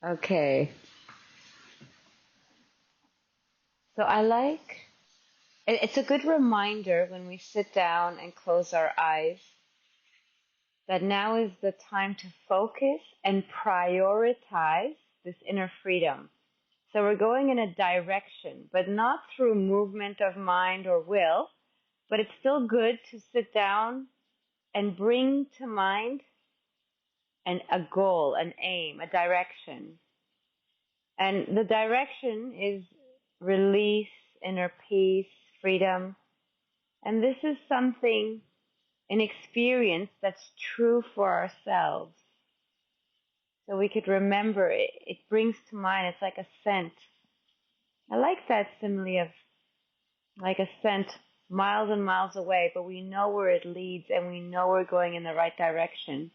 Okay. So it's a good reminder when we sit down and close our eyes that now is the time to focus and prioritize this inner freedom. So we're going in a direction, but not through movement of mind or will, but it's still good to sit down and bring to mind a goal, an aim, a direction. And the direction is release, inner peace, freedom. And this is something, an experience that's true for ourselves. So we could remember it. It brings to mind, it's like a scent. I like that simile of like a scent miles and miles away, but we know where it leads and we know we're going in the right direction.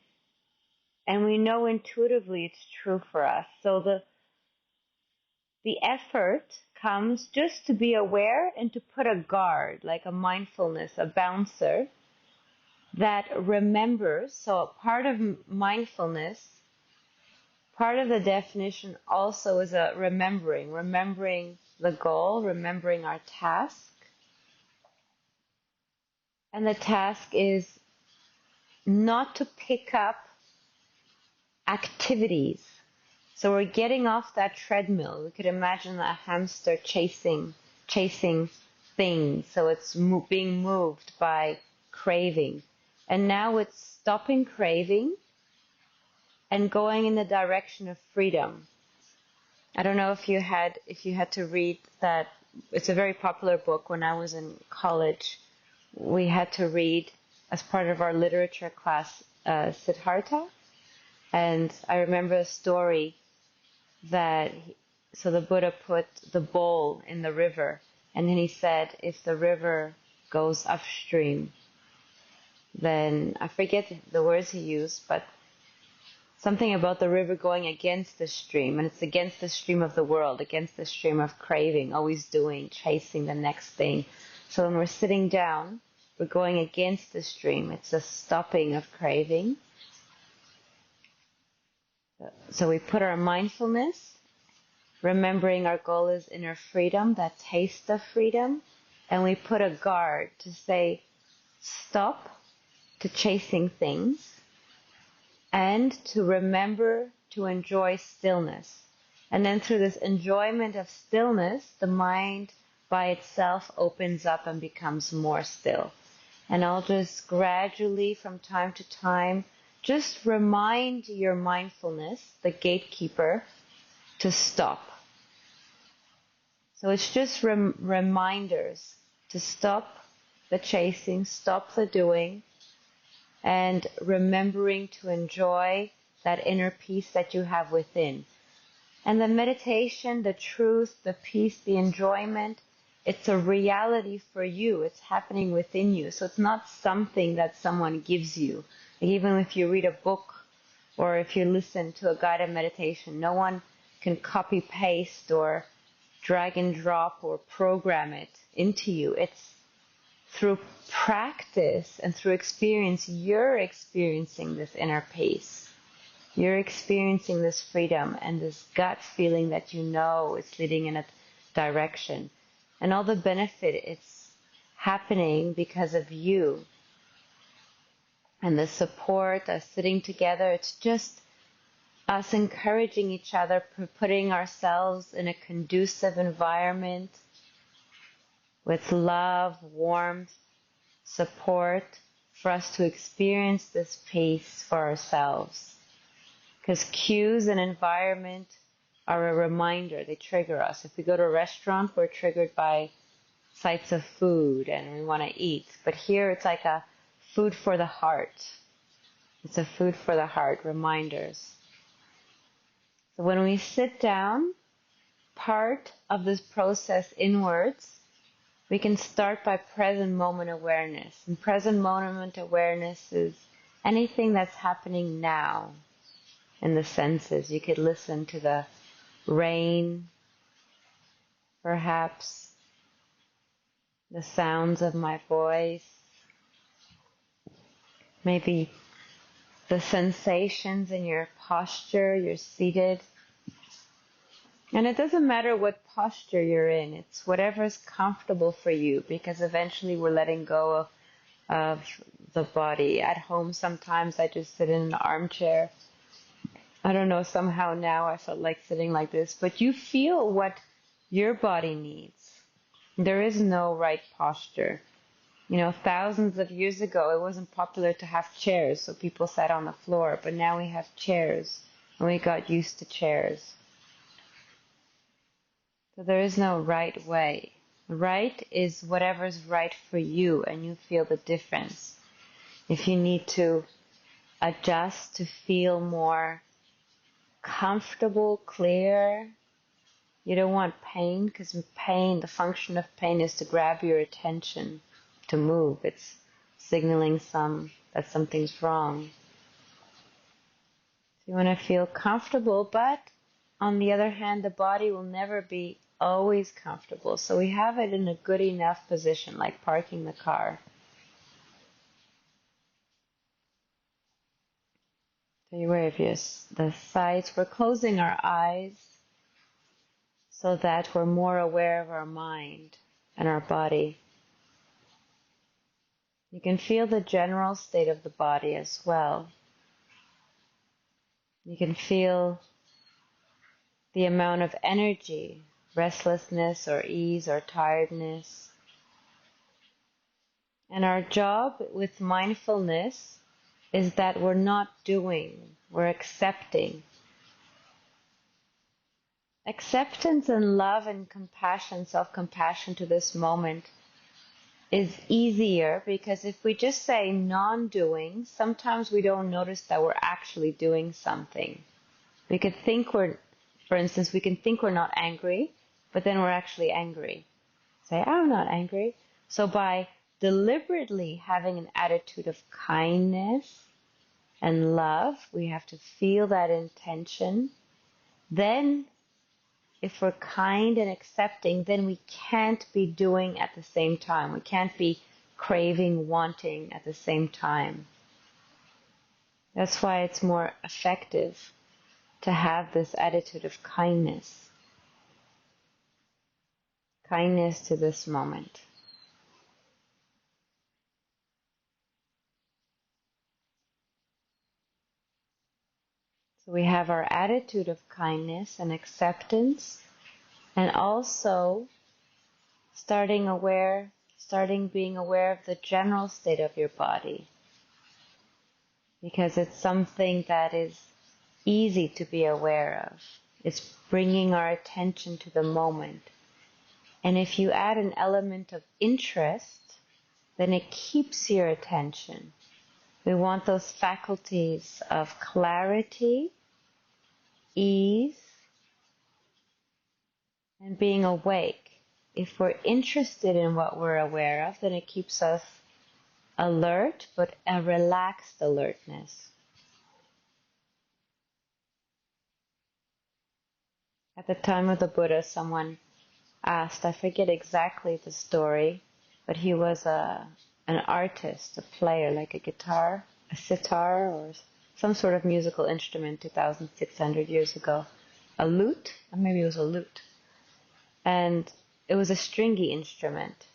And we know intuitively it's true for us. So the effort comes just to be aware and to put a guard, like a mindfulness, a bouncer that remembers. So part of mindfulness, part of the definition also is a remembering the goal, remembering our task. And the task is not to pick up activities. So we're getting off that treadmill. We could imagine a hamster chasing things. So it's being moved by craving. And now it's stopping craving and going in the direction of freedom. I don't know if you had to read that. It's a very popular book. When I was in college, we had to read as part of our literature class Siddhartha. And I remember a story that so the Buddha put the bowl in the river, and then he said, if the river goes upstream, then I forget the words he used, but something about the river going against the stream, and it's against the stream of the world, against the stream of craving, always doing, chasing the next thing. So when we're sitting down, we're going against the stream. It's a stopping of craving. So we put our mindfulness, remembering our goal is inner freedom, that taste of freedom, and we put a guard to say stop to chasing things and to remember to enjoy stillness. And then through this enjoyment of stillness, the mind by itself opens up and becomes more still. And I'll just gradually, from time to time, just remind your mindfulness, the gatekeeper, to stop. So it's just reminders to stop the chasing, stop the doing, and remembering to enjoy that inner peace that you have within. And the meditation, the truth, the peace, the enjoyment, it's a reality for you. It's happening within you. So it's not something that someone gives you. Even if you read a book or if you listen to a guided meditation, no one can copy paste or drag and drop or program it into you. It's through practice and through experience, you're experiencing this inner peace. You're experiencing this freedom and this gut feeling that you know is leading in a direction. And all the benefit it's happening because of you. And the support, us sitting together, it's just us encouraging each other, putting ourselves in a conducive environment with love, warmth, support for us to experience this peace for ourselves. Because cues and environment are a reminder, they trigger us. If we go to a restaurant, we're triggered by sights of food and we want to eat. But here it's like a food for the heart. It's a food for the heart, reminders. So when we sit down, part of this process inwards, we can start by present moment awareness. And present moment awareness is anything that's happening now in the senses. You could listen to the rain, perhaps, the sounds of my voice, maybe the sensations in your posture, you're seated, And it doesn't matter what posture you're in, it's whatever's comfortable for you, because eventually we're letting go of the body. At home, sometimes I just sit in an armchair. I don't know, somehow now I felt like sitting like this, but you feel what your body needs. There is no right posture. You know, thousands of years ago, it wasn't popular to have chairs, so people sat on the floor, but now we have chairs, and we got used to chairs. So there is no right way. Right is whatever's right for you, and you feel the difference. If you need to adjust to feel more comfortable, clear, you don't want pain, because pain, the function of pain is to grab your attention, to move. It's signaling that something's wrong. So you want to feel comfortable, but on the other hand, the body will never be always comfortable. So we have it in a good enough position, like parking the car. So you're aware of the sides. We're closing our eyes so that we're more aware of our mind and our body. You can feel the general state of the body as well. You can feel the amount of energy, restlessness or ease or tiredness. And our job with mindfulness is that we're not doing, we're accepting. Acceptance and love and compassion, self-compassion to this moment is easier, because if we just say non-doing, sometimes we don't notice that we're actually doing something. We could think for instance, we can think we're not angry, but then we're actually angry. Say, I'm not angry. So by deliberately having an attitude of kindness and love, we have to feel that intention. Then, if we're kind and accepting, then we can't be doing at the same time. We can't be craving, wanting at the same time. That's why it's more effective to have this attitude of kindness. Kindness to this moment. So we have our attitude of kindness and acceptance, and also starting being aware of the general state of your body, because it's something that is easy to be aware of. It's bringing our attention to the moment. And if you add an element of interest, then it keeps your attention. We want those faculties of clarity, ease, and being awake. If we're interested in what we're aware of, then it keeps us alert, but a relaxed alertness. At the time of the Buddha, someone asked, I forget exactly the story, but he was an artist, a player, like a guitar, a sitar, or some sort of musical instrument 2,600 years ago. A lute? Or maybe it was a lute. And it was a stringy instrument.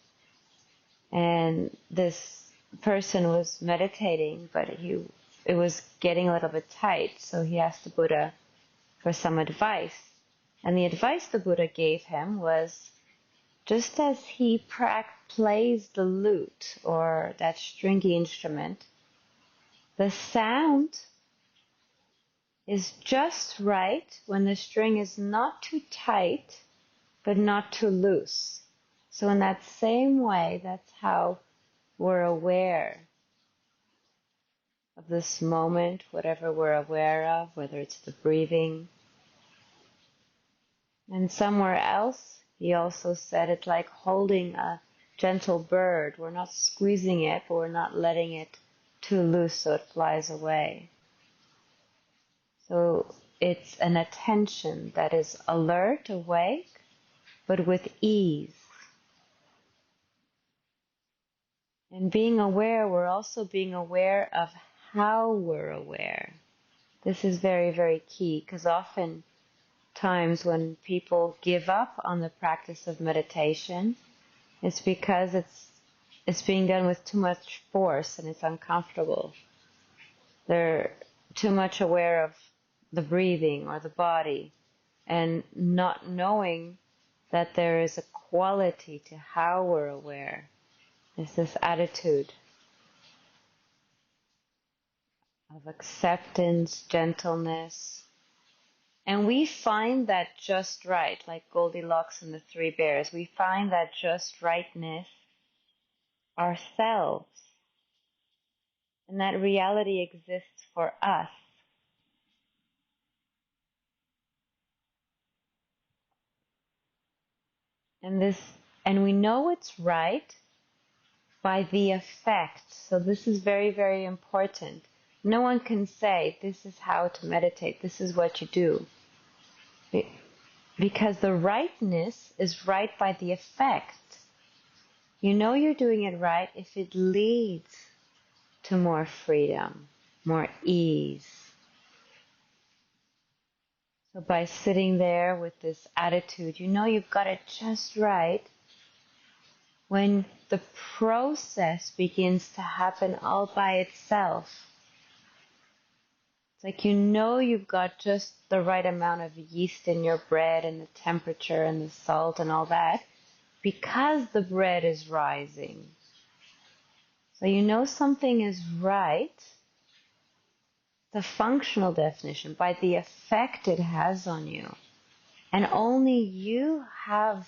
And this person was meditating, but it was getting a little bit tight, so he asked the Buddha for some advice. And the advice the Buddha gave him was, just as he plays the lute or that stringy instrument, the sound is just right when the string is not too tight but not too loose. So in that same way, that's how we're aware of this moment, whatever we're aware of, whether it's the breathing. And somewhere else, he also said it's like holding a gentle bird. We're not squeezing it, but we're not letting it too loose so it flies away. So it's an attention that is alert, awake, but with ease. And being aware, we're also being aware of how we're aware. This is very, very key, because often times when people give up on the practice of meditation, it's because it's being done with too much force and it's uncomfortable. They're too much aware of the breathing or the body and not knowing that there is a quality to how we're aware. There's this attitude of acceptance, gentleness. And we find that just right, like Goldilocks and the Three Bears. We find that just rightness ourselves. And that reality exists for us. And we know it's right by the effect. So this is very, very important. No one can say, this is how to meditate, this is what you do. Because the rightness is right by the effect. You know you're doing it right if it leads to more freedom, more ease. So by sitting there with this attitude, you know you've got it just right. When the process begins to happen all by itself, it's like you know you've got just the right amount of yeast in your bread and the temperature and the salt and all that because the bread is rising. So you know something is right, the functional definition, by the effect it has on you. And only you have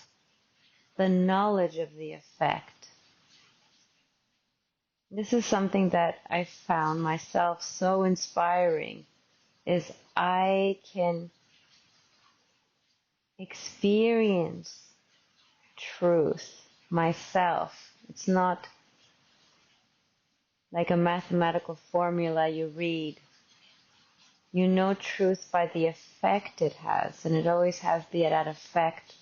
the knowledge of the effect. This is something that I found myself so inspiring, is I can experience truth myself. It's not like a mathematical formula you read. You know truth by the effect it has, and it always has that effect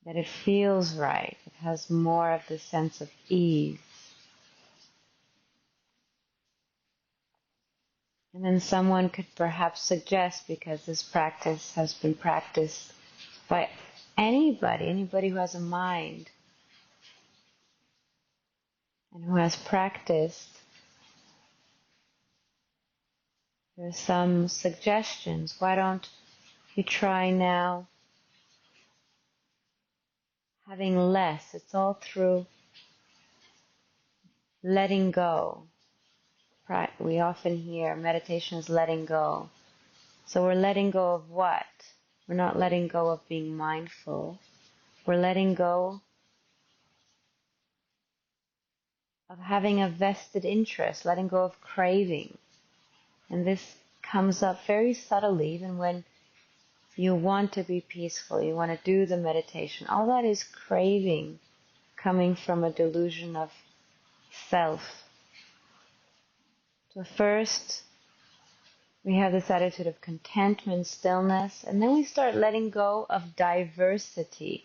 that it feels right. It has more of the sense of ease. And then someone could perhaps suggest, because this practice has been practiced by anybody who has a mind and who has practiced, there's some suggestions. Why don't you try now having less? It's all through letting go. We often hear meditation is letting go. So we're letting go of what? We're not letting go of being mindful. We're letting go of having a vested interest, letting go of craving. And this comes up very subtly even when you want to be peaceful, you want to do the meditation. All that is craving coming from a delusion of self. So first, we have this attitude of contentment, stillness, and then we start letting go of diversity.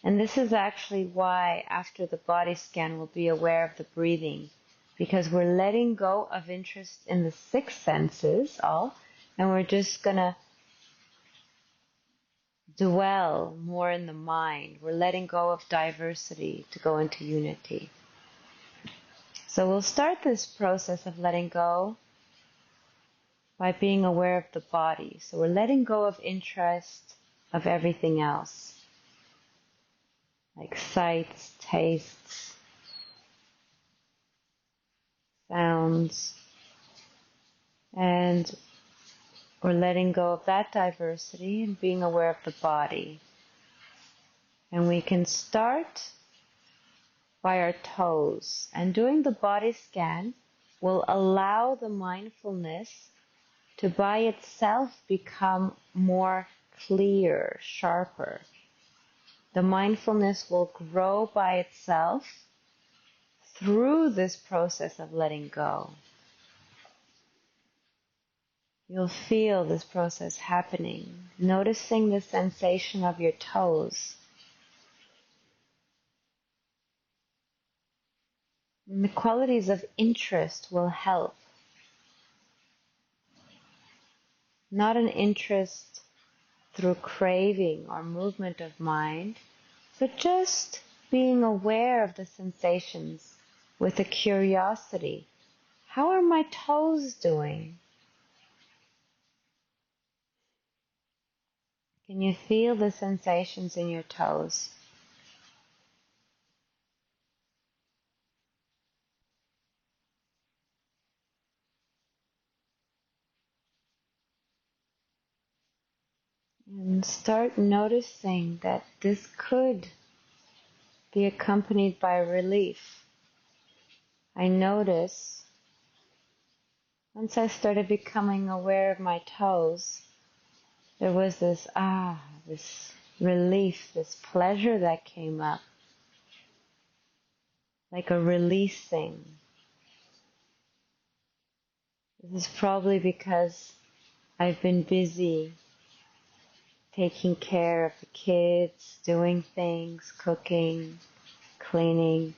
And this is actually why after the body scan we'll be aware of the breathing, because we're letting go of interest in the six senses all, and we're just going to dwell more in the mind. We're letting go of diversity to go into unity. So we'll start this process of letting go by being aware of the body. So we're letting go of interest of everything else, like sights, tastes, sounds, and we're letting go of that diversity and being aware of the body. And we can start by our toes. And doing the body scan will allow the mindfulness to by itself become more clear, sharper. The mindfulness will grow by itself through this process of letting go. You'll feel this process happening, noticing the sensation of your toes. And the qualities of interest will help. not an interest through craving or movement of mind, but just being aware of the sensations with a curiosity. How are my toes doing? Can you feel the sensations in your toes? And start noticing that this could be accompanied by relief. I notice once I started becoming aware of my toes, there was this relief, this pleasure that came up, like a releasing. This is probably because I've been busy taking care of the kids, doing things, cooking, cleaning,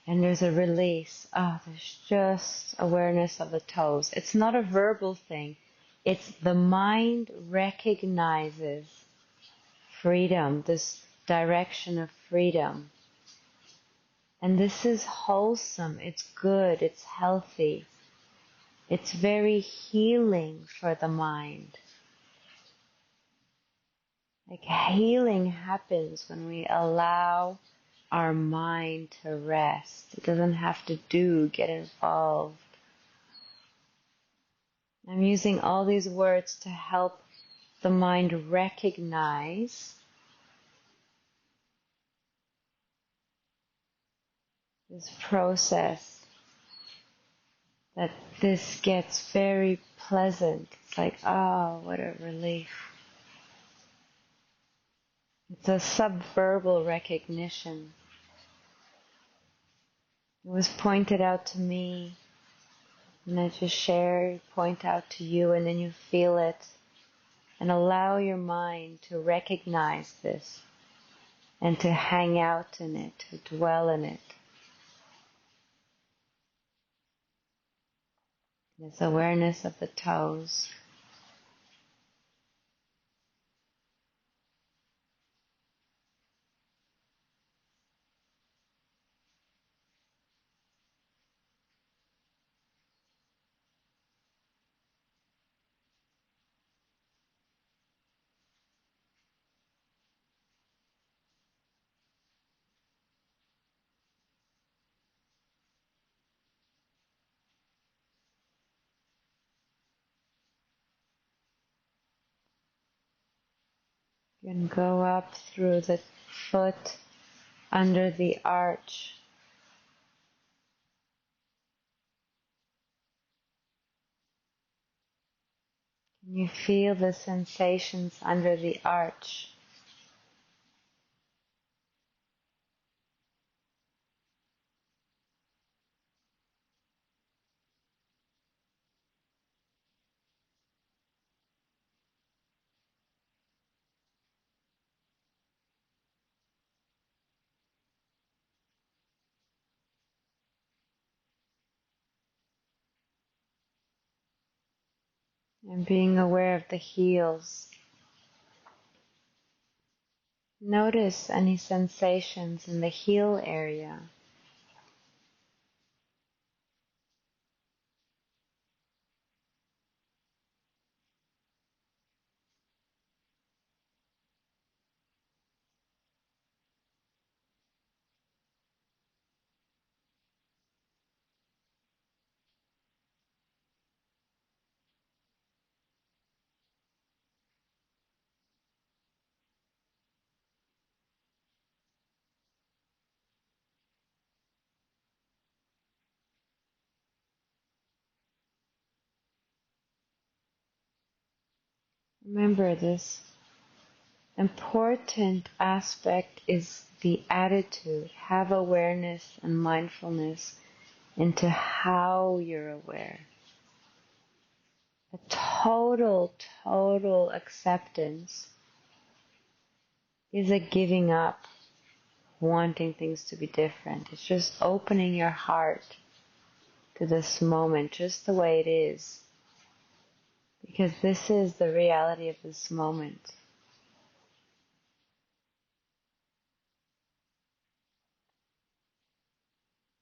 and there's a release. There's just awareness of the toes. It's not a verbal thing. It's the mind recognizes freedom, this direction of freedom. And this is wholesome, it's good, it's healthy. It's very healing for the mind. Like healing happens when we allow our mind to rest. It doesn't have to get involved. I'm using all these words to help the mind recognize this process, that this gets very pleasant. It's like, what a relief. It's a subverbal recognition. It was pointed out to me, and I just point out to you, and then you feel it, and allow your mind to recognize this, and to hang out in it, to dwell in it. This awareness of the toes. You can go up through the foot, under the arch. Can you feel the sensations under the arch? And being aware of the heels. Notice any sensations in the heel area. Remember, this important aspect is the attitude. Have awareness and mindfulness into how you're aware. A total acceptance is a giving up, wanting things to be different. It's just opening your heart to this moment just the way it is. because this is the reality of this moment.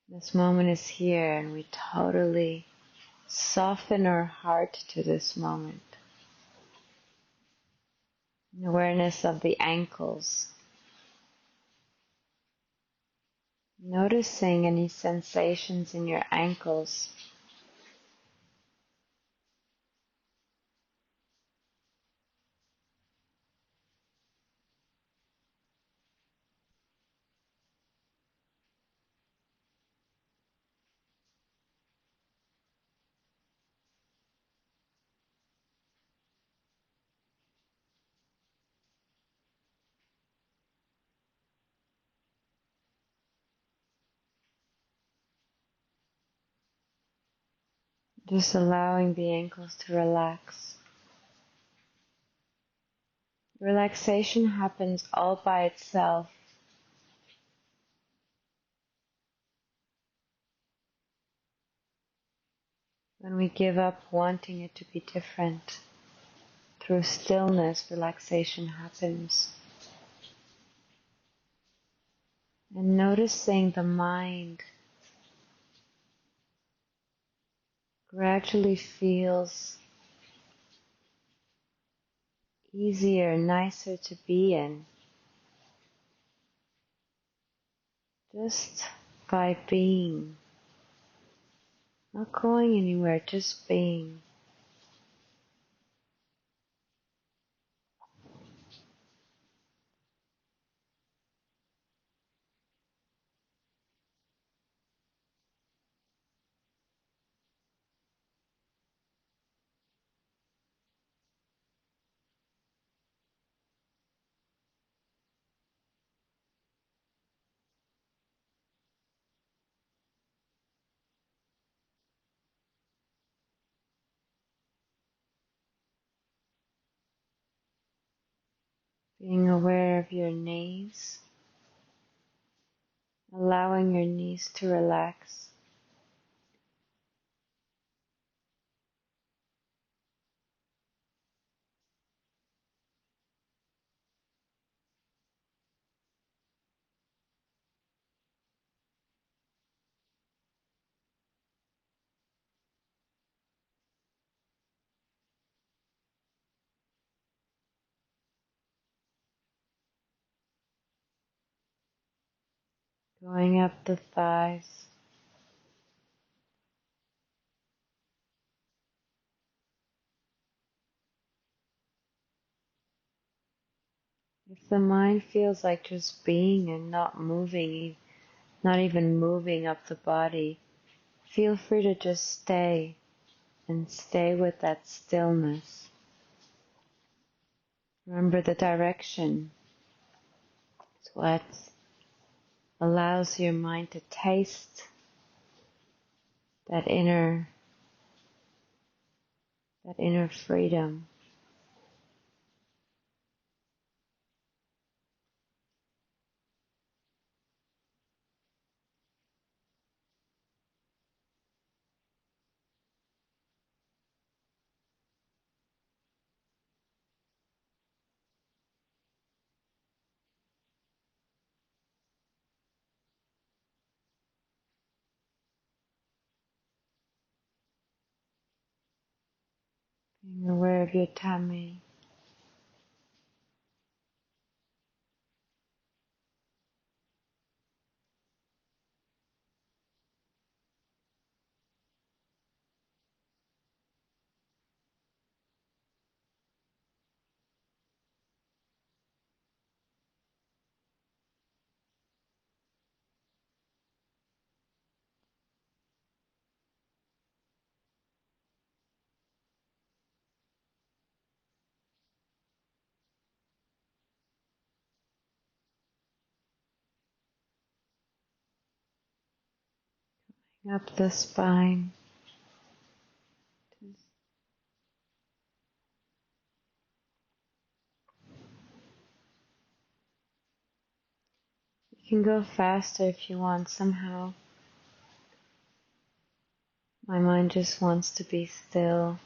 This moment is here, and we totally soften our heart to this moment. An awareness of the ankles. Noticing any sensations in your ankles. Just allowing the ankles to relax. Relaxation happens all by itself when we give up wanting it to be different. Through stillness, relaxation happens. And noticing the mind gradually feels easier, nicer to be in, just by being, not going anywhere, just being. Being aware of your knees, allowing your knees to relax. Going up the thighs. If the mind feels like just being and not moving, not even moving up the body, feel free to just stay and stay with that stillness. Remember, the direction is what allows your mind to taste that inner freedom. Being aware of your tummy. Up the spine. You can go faster if you want somehow. My mind just wants to be still.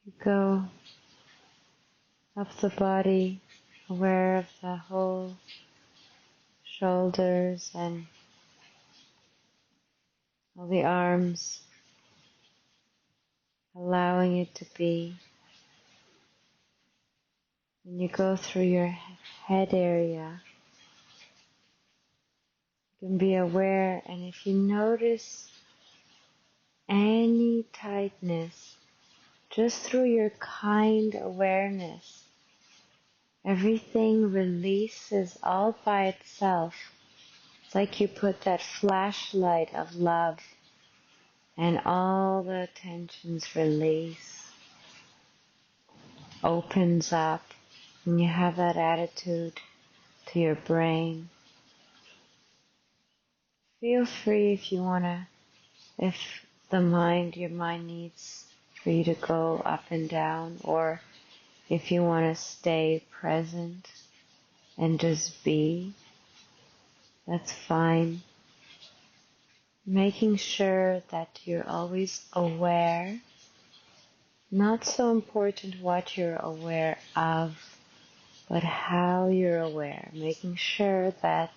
You go up the body, aware of the whole shoulders and all the arms, allowing it to be. When you go through your head area, you can be aware, and if you notice any tightness, just through your kind awareness, everything releases all by itself. It's like you put that flashlight of love and all the tensions release, opens up, and you have that attitude to your brain. Feel free if you want to, if your mind needs for you to go up and down, or if you want to stay present and just be, that's fine. Making sure that you're always aware, not so important what you're aware of, but how you're aware. Making sure that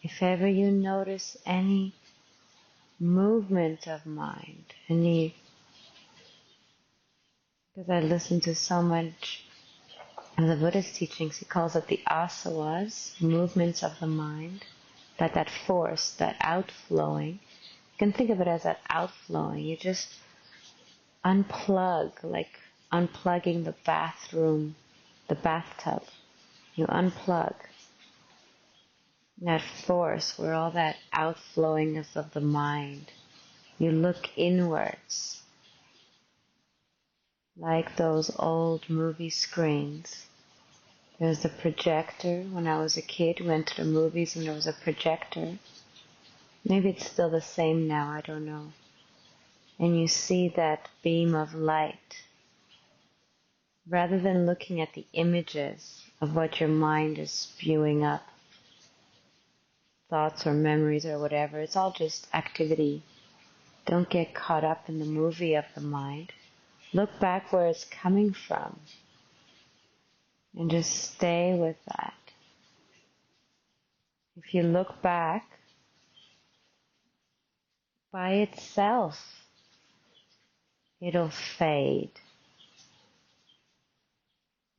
if ever you notice any movement of mind, because I listen to so much of the Buddhist teachings, he calls it the asawas, movements of the mind, that force, that outflowing. You can think of it as that outflowing. You just unplug, like unplugging the bathroom, the bathtub. You unplug that force where all that outflowing is of the mind. You look inwards, like those old movie screens. There's a projector. When I was a kid, we went to the movies and there was a projector. Maybe it's still the same now, I don't know. And you see that beam of light. Rather than looking at the images of what your mind is spewing up, thoughts or memories or whatever, it's all just activity. Don't get caught up in the movie of the mind. Look back where it's coming from and just stay with that. If you look back, by itself, it'll fade.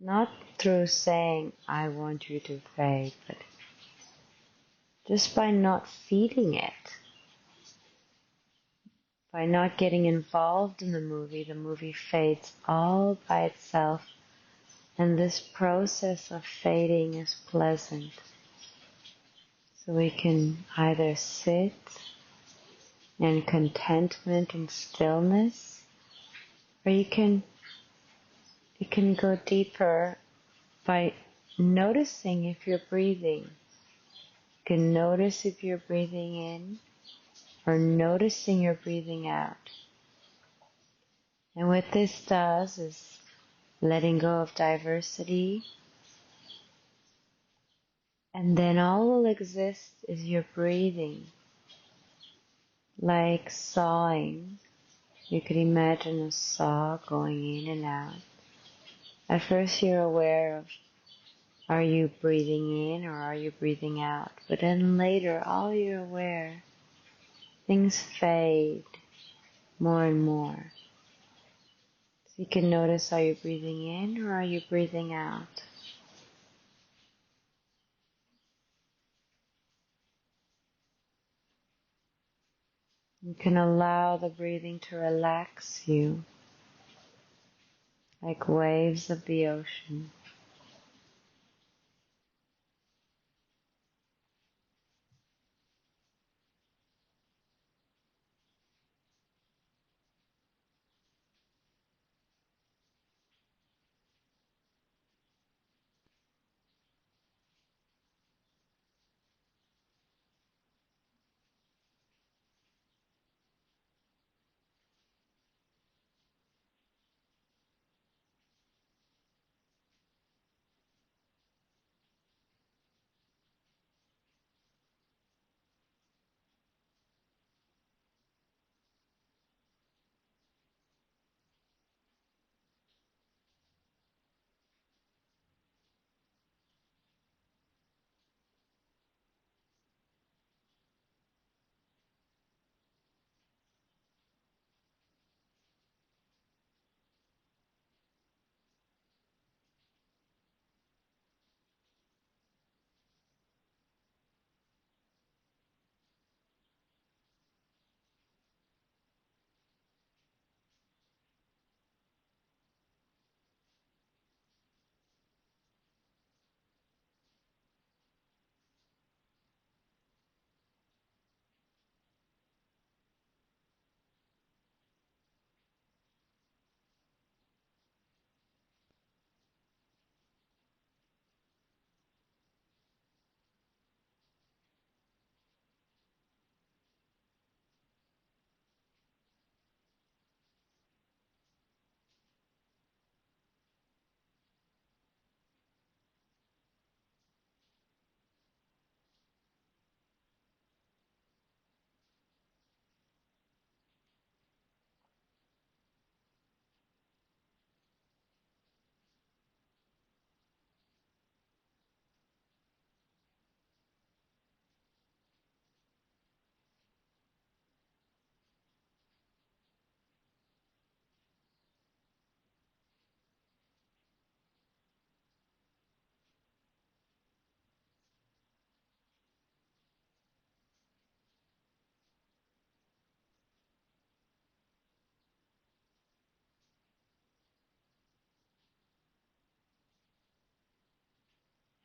Not through saying, I want you to fade, but just by not feeding it. By not getting involved in the movie fades all by itself. And this process of fading is pleasant. So we can either sit in contentment and stillness, or you can go deeper by noticing if you're breathing. You can notice if you're breathing in or noticing you're breathing out. And what this does is letting go of diversity, and then all will exist is your breathing. Like sawing, you could imagine a saw going in and out. At first you're aware of, are you breathing in or are you breathing out? But then later, all you're aware, things fade more and more. So you can notice, are you breathing in or are you breathing out? You can allow the breathing to relax you, like waves of the ocean.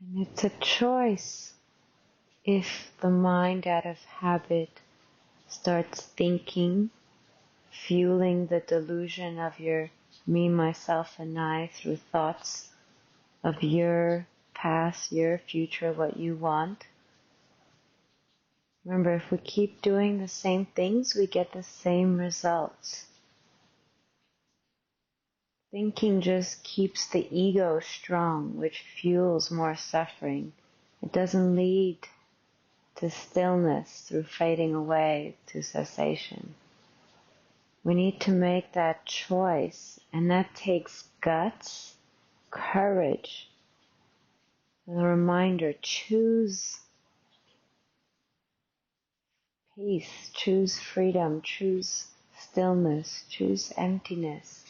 And it's a choice if the mind out of habit starts thinking, fueling the delusion of your me, myself, and I through thoughts of your past, your future, what you want. Remember, if we keep doing the same things, we get the same results. Thinking just keeps the ego strong, which fuels more suffering. It doesn't lead to stillness through fading away to cessation. We need to make that choice, and that takes guts, courage. And a reminder, choose peace, choose freedom, choose stillness, choose emptiness.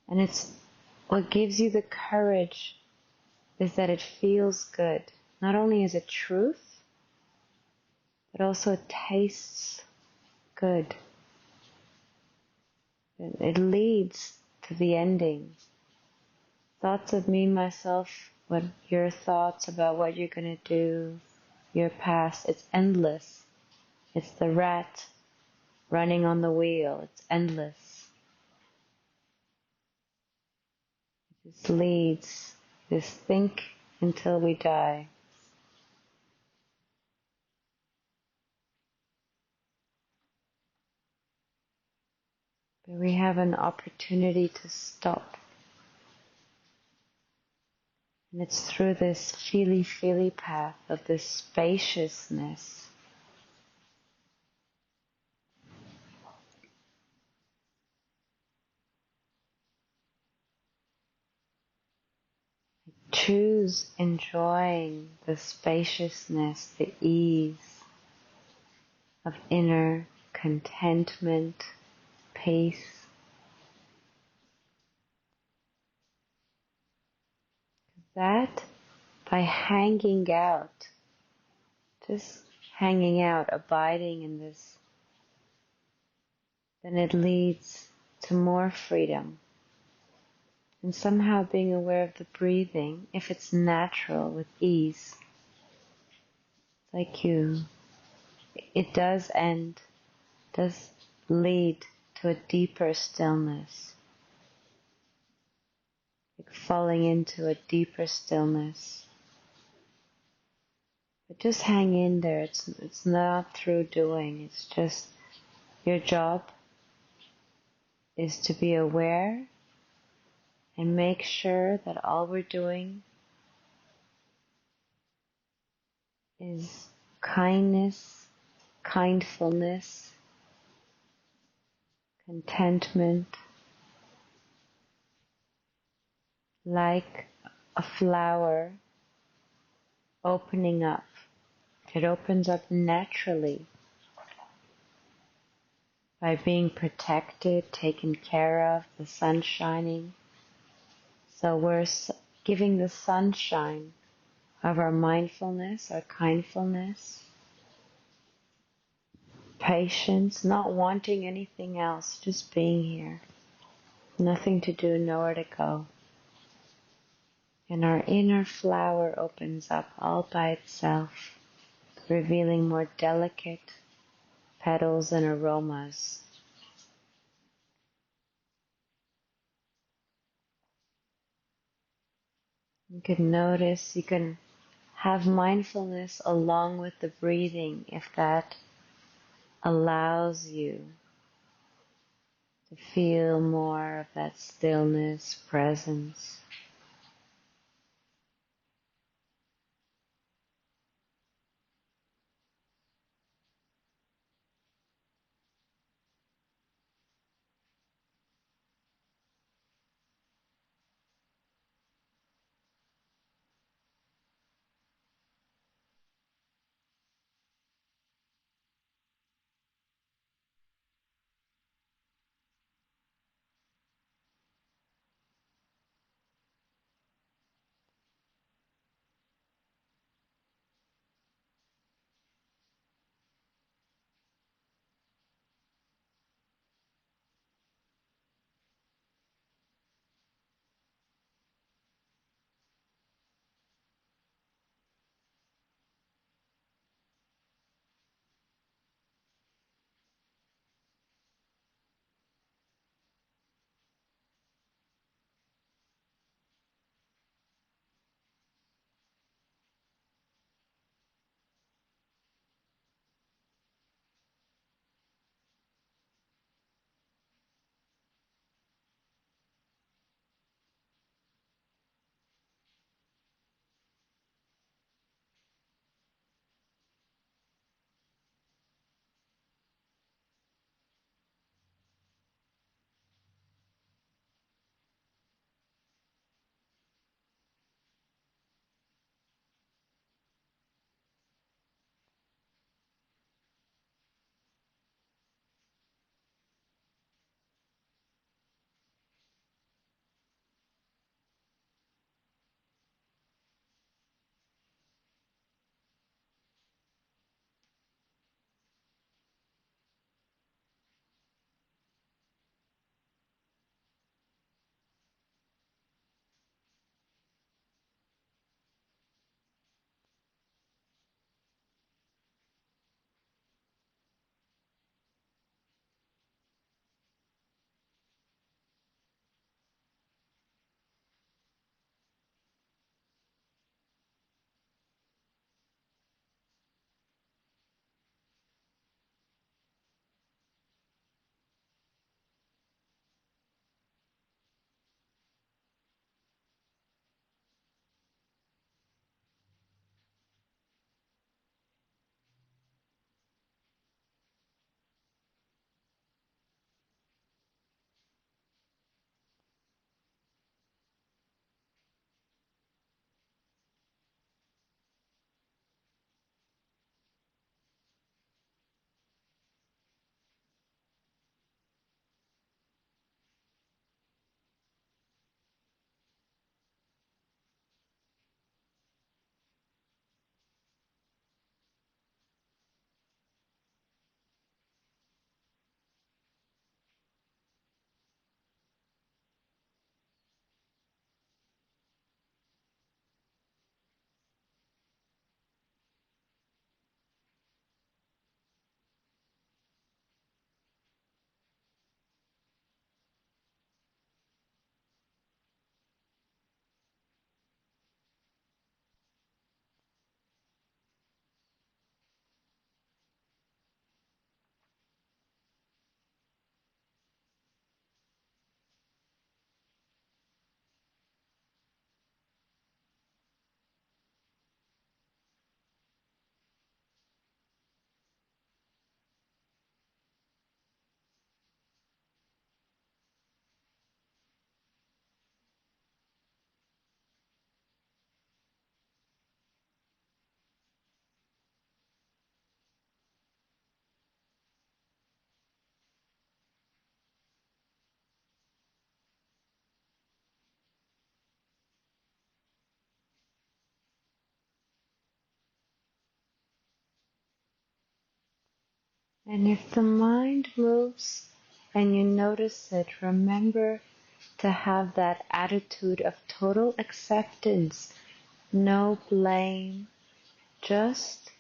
And it's what gives you the courage is that it feels good. Not only is it truth, but also it tastes good. It leads to the ending. Thoughts of me, myself, what your thoughts about what you're going to do, your past, it's endless. It's the rat running on the wheel. It's endless. It just leads. Just think until we die. But we have an opportunity to stop. And it's through this feely path of this spaciousness. Choose enjoying the spaciousness, the ease of inner contentment, peace. That by hanging out, just hanging out, abiding in this, then it leads to more freedom. And somehow being aware of the breathing, if it's natural, with ease. It's like it does end, does lead to a deeper stillness. Like falling into a deeper stillness. But just hang in there. It's not through doing. It's just your job is to be aware and make sure that all we're doing is kindness, kindfulness, contentment, like a flower opening up. It opens up naturally by being protected, taken care of, the sun shining. So we're giving the sunshine of our mindfulness, our kindfulness, patience, not wanting anything else, just being here. Nothing to do, nowhere to go. And our inner flower opens up all by itself, revealing more delicate petals and aromas. You can notice, you can have mindfulness along with the breathing if that allows you to feel more of that stillness, presence. And if the mind moves and you notice it, remember to have that attitude of total acceptance, no blame, just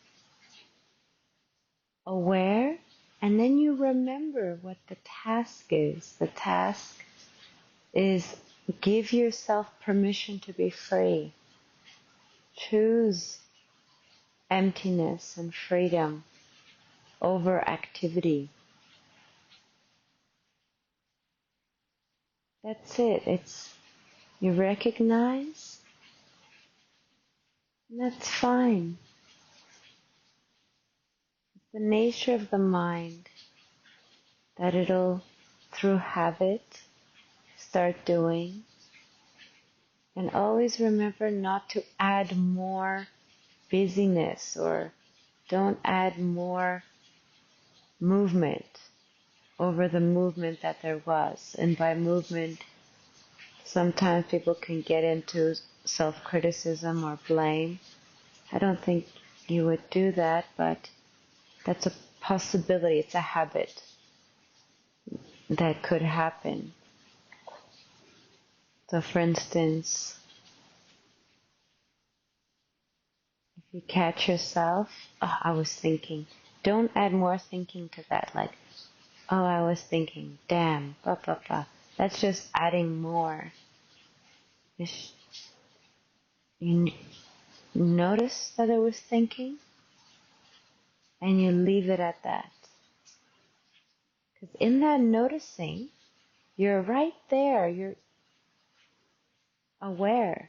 aware. And then you remember what the task is. The task is give yourself permission to be free. Choose emptiness and freedom over activity. That's it. You recognize, and that's fine. It's the nature of the mind that it'll, through habit, start doing. And always remember not to add more busyness, or don't add more movement over the movement that there was. And by movement, sometimes people can get into self-criticism or blame. I don't think you would do that, but that's a possibility. It's a habit that could happen. So for instance, if you catch yourself, oh, I was thinking, don't add more thinking to that, like, oh, I was thinking, damn, blah, blah, blah. That's just adding more. You notice that I was thinking, and you leave it at that. Because in that noticing, you're right there, you're aware.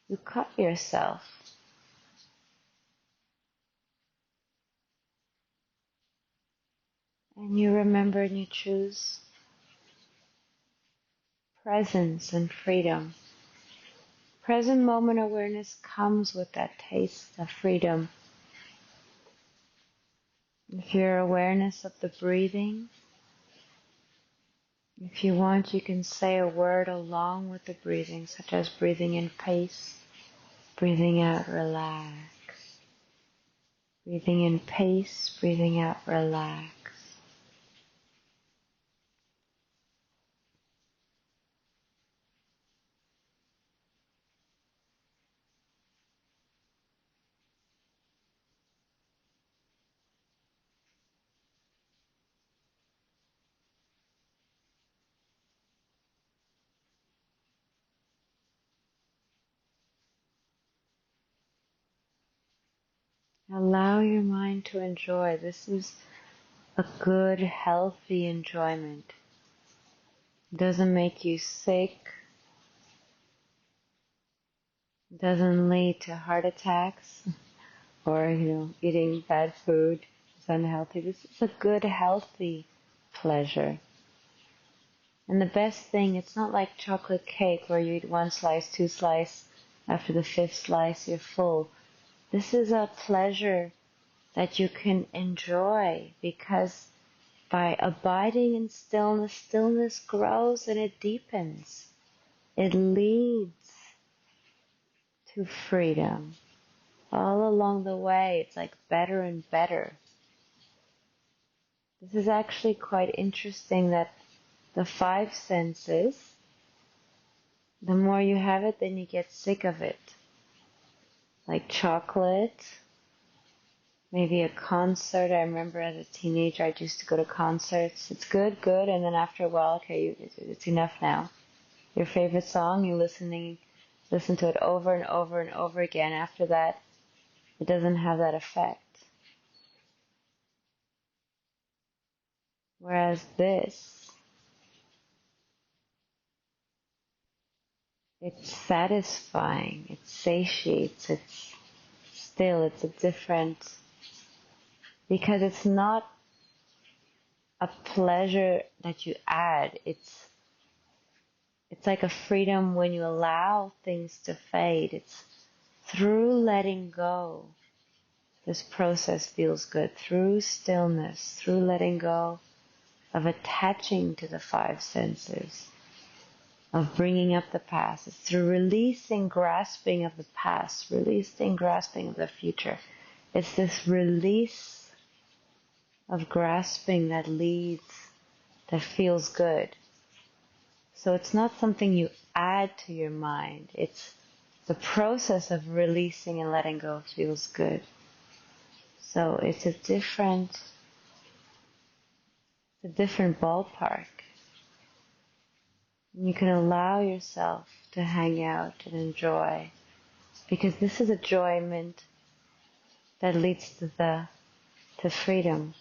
You caught yourself. And you remember and you choose presence and freedom. Present moment awareness comes with that taste of freedom. If your awareness of the breathing, if you want, you can say a word along with the breathing, such as breathing in peace, breathing out, relax. Breathing in peace, breathing out, relax. Allow your mind to enjoy. This is a good, healthy enjoyment. It doesn't make you sick. It doesn't lead to heart attacks or, eating bad food is unhealthy. This is a good, healthy pleasure. And the best thing, it's not like chocolate cake where you eat one slice, two slices. After the fifth slice, you're full. This is a pleasure that you can enjoy because by abiding in stillness, stillness grows and it deepens. It leads to freedom. All along the way, it's like better and better. This is actually quite interesting that the five senses, the more you have it, then you get sick of it. Like chocolate, maybe a concert. I remember as a teenager, I used to go to concerts. It's good, and then after a while, okay, it's enough now. Your favorite song, you listen to it over and over and over again. After that, it doesn't have that effect. Whereas this, it's satisfying, it satiates, it's still, it's a different, because it's not a pleasure that you add, it's like a freedom when you allow things to fade. It's through letting go. This process feels good. Through stillness, through letting go of attaching to the five senses, of bringing up the past. It's through releasing grasping of the past, releasing grasping of the future. It's this release of grasping that leads, that feels good. So it's not something you add to your mind. It's the process of releasing and letting go feels good. So it's a different ballpark. You can allow yourself to hang out and enjoy, because this is enjoyment that leads to freedom.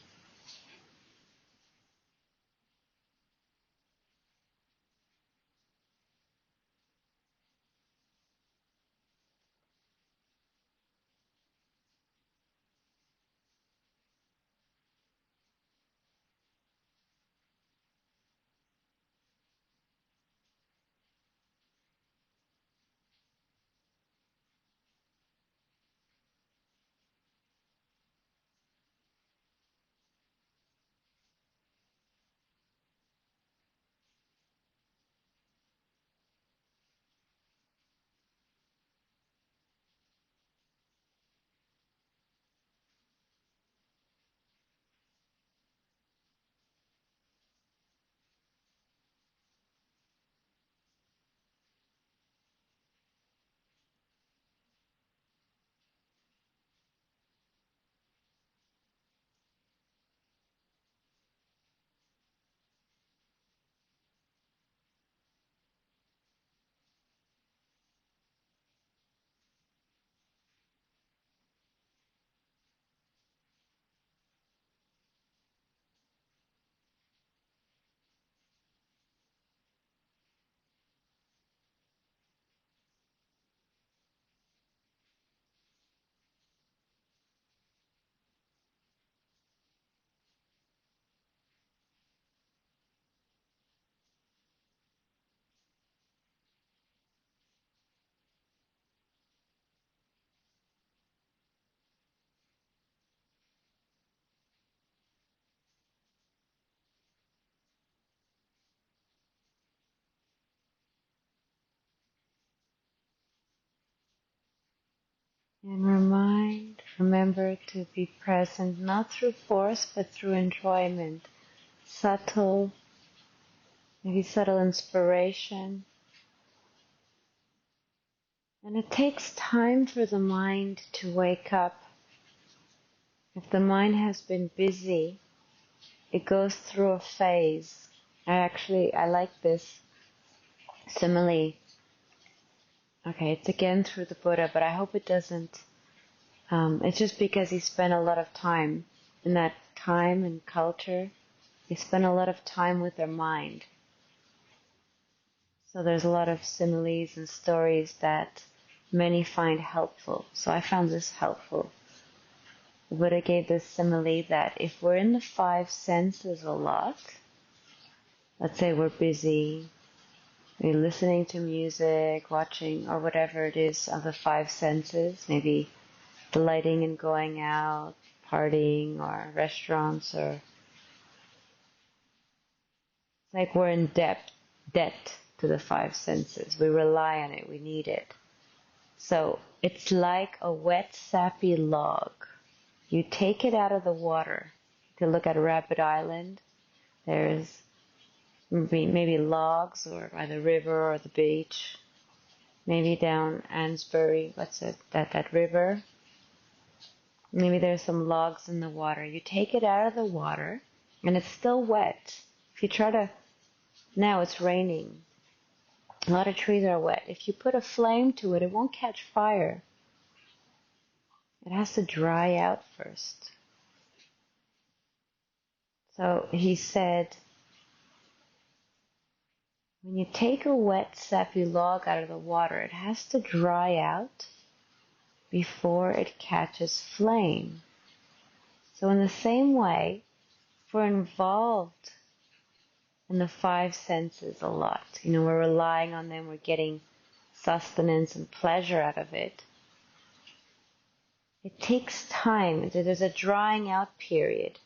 And remember to be present, not through force, but through enjoyment. Subtle, maybe subtle inspiration. And it takes time for the mind to wake up. If the mind has been busy, it goes through a phase. I like this simile. Okay, it's again through the Buddha, but I hope it doesn't. It's just because he spent a lot of time in that time and culture. He spent a lot of time with their mind. So there's a lot of similes and stories that many find helpful. So I found this helpful. The Buddha gave this simile that if we're in the five senses a lot, let's say we're busy, we're listening to music, watching, or whatever it is of the five senses, maybe delighting in going out, partying, or restaurants, or it's like we're in debt to the five senses. We rely on it, we need it. So it's like a wet, sappy log. You take it out of the water. If you look at Rabbit Island, there's maybe logs or by the river or the beach. Maybe down Ansbury, that river. Maybe there's some logs in the water. You take it out of the water and it's still wet. If you try to, now it's raining. A lot of trees are wet. If you put a flame to it, it won't catch fire. It has to dry out first. So he said, when you take a wet, sappy log out of the water, it has to dry out before it catches flame. So in the same way, if we're involved in the five senses a lot, we're relying on them, we're getting sustenance and pleasure out of it. It takes time. There's a drying out period.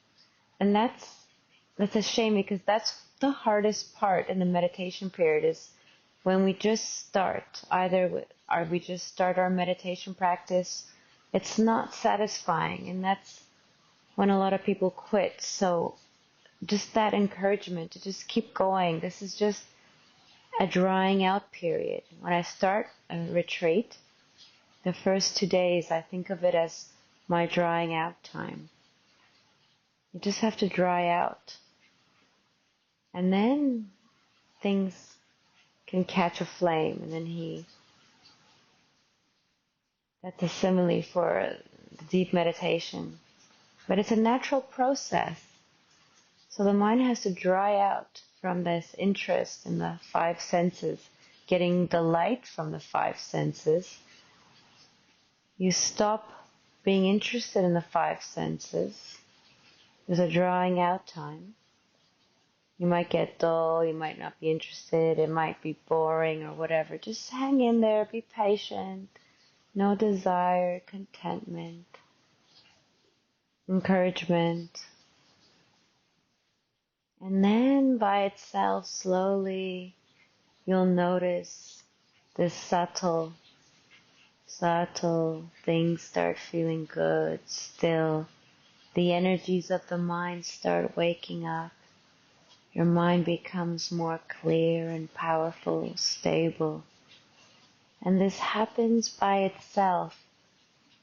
And that's a shame, because that's the hardest part in the meditation period, is when we just start, we just start our meditation practice, it's not satisfying, and that's when a lot of people quit. So just that encouragement to just keep going. This is just a drying out period. When I start a retreat, the first 2 days, I think of it as my drying out time. You just have to dry out. And then things can catch a flame. And then that's a simile for deep meditation. But it's a natural process. So the mind has to dry out from this interest in the five senses, getting delight from the five senses. You stop being interested in the five senses. There's a drawing out time. You might get dull, you might not be interested, it might be boring or whatever. Just hang in there, be patient. No desire, contentment, encouragement. And then by itself, slowly, you'll notice this subtle things start feeling good, still. The energies of the mind start waking up. Your mind becomes more clear and powerful, stable. And this happens by itself.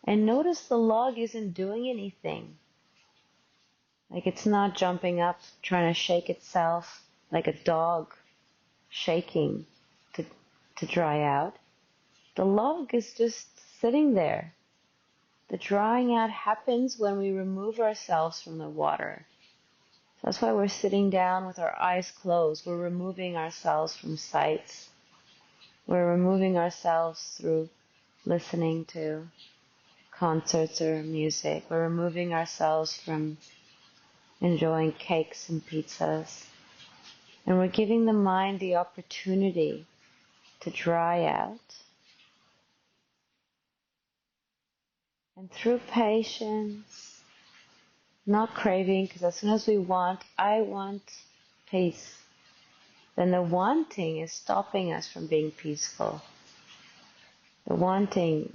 And notice the log isn't doing anything. Like it's not jumping up, trying to shake itself like a dog shaking to dry out. The log is just sitting there. The drying out happens when we remove ourselves from the water. So that's why we're sitting down with our eyes closed. We're removing ourselves from sights. We're removing ourselves through listening to concerts or music. We're removing ourselves from enjoying cakes and pizzas. And we're giving the mind the opportunity to dry out. And through patience, not craving, because as soon as I want peace, then the wanting is stopping us from being peaceful. The wanting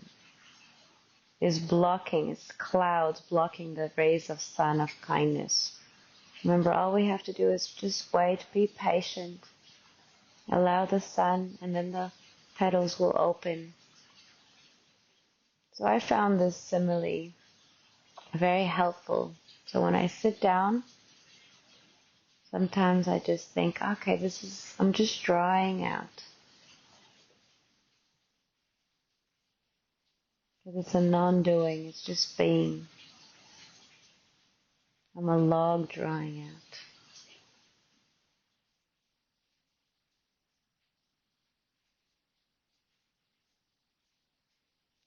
is blocking, it's clouds blocking the rays of sun of kindness. Remember, all we have to do is just wait, be patient, allow the sun, and then the petals will open. So I found this simile very helpful. So when I sit down, sometimes I just think, okay, I'm just drying out. Because it's a non-doing, it's just being. I'm a log drying out.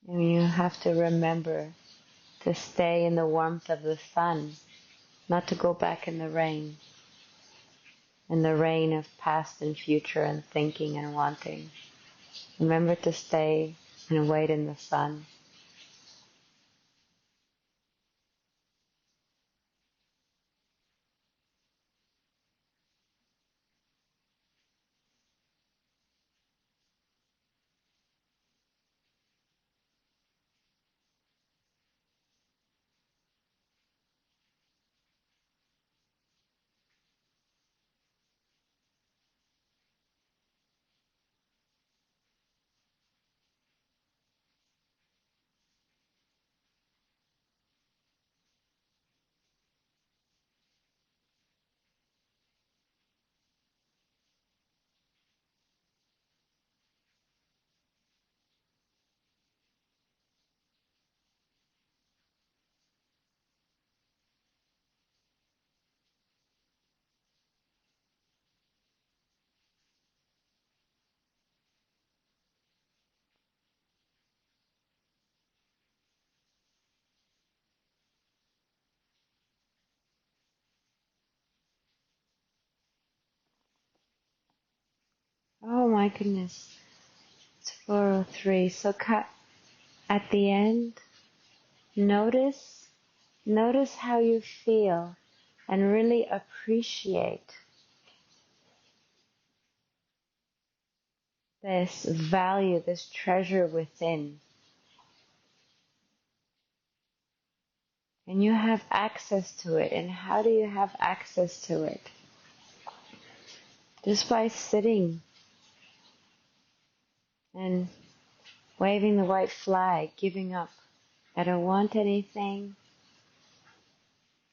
And you have to remember to stay in the warmth of the sun, not to go back in the rain of past and future and thinking and wanting. Remember to stay and wait in the sun. Oh my goodness. It's 4:03. So at the end, notice how you feel and really appreciate this value, this treasure within. and you have access to it. And how do you have access to it? Just by sitting and waving the white flag, giving up. I don't want anything.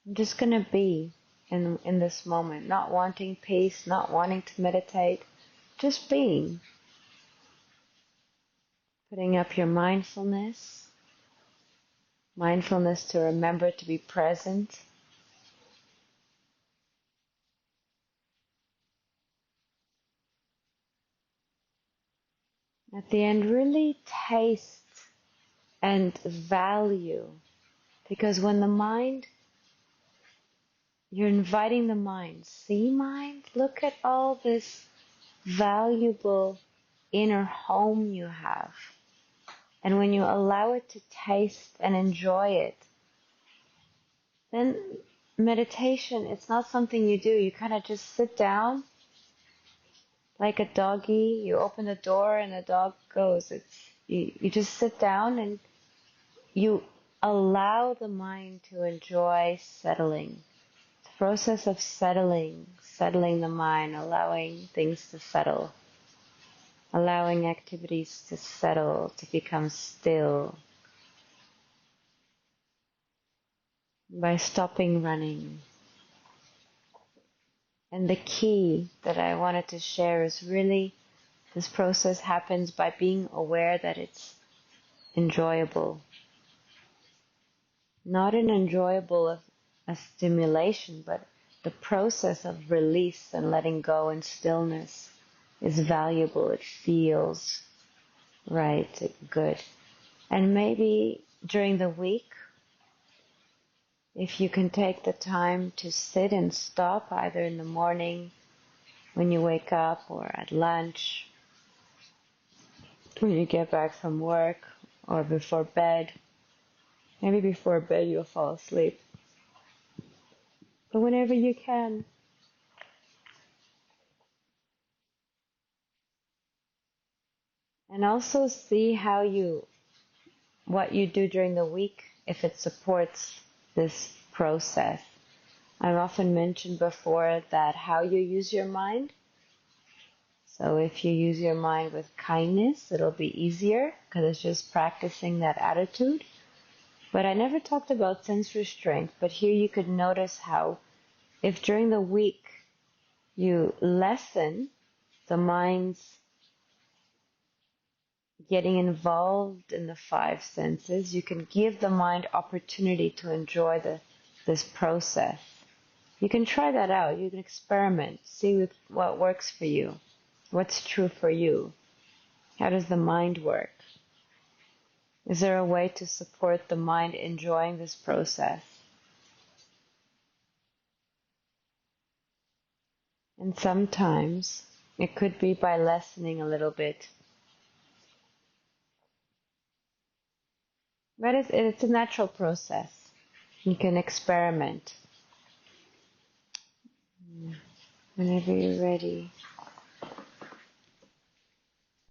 I'm just going to be in this moment, not wanting peace, not wanting to meditate, just being. Putting up your mindfulness to remember to be present. At the end, really taste and value. Because when the mind, you're inviting the mind, see mind, look at all this valuable inner home you have. And when you allow it to taste and enjoy it, then meditation, it's not something you do. You kind of just sit down like a doggy. You open the door and the dog goes. You just sit down and you allow the mind to enjoy settling. The process of settling the mind, allowing things to settle, allowing activities to settle, to become still, by stopping running. And the key that I wanted to share is really this process happens by being aware that it's enjoyable. Not an enjoyable of a stimulation, but the process of release and letting go and stillness is valuable. It feels right, good. And maybe during the week, if you can take the time to sit and stop, either in the morning when you wake up or at lunch, when you get back from work or before bed. Maybe before bed you'll fall asleep. But whenever you can. And also see what you do during the week, if it supports this process. I've often mentioned before that how you use your mind. So if you use your mind with kindness, it'll be easier because it's just practicing that attitude. But I never talked about sense restraint, but here you could notice how if during the week you lessen the mind's getting involved in the five senses, you can give the mind opportunity to enjoy this process. You can try that out. You can experiment, see what works for you, what's true for you. How does the mind work? Is there a way to support the mind enjoying this process? And sometimes it could be by lessening a little bit. But it's a natural process. You can experiment whenever you're ready.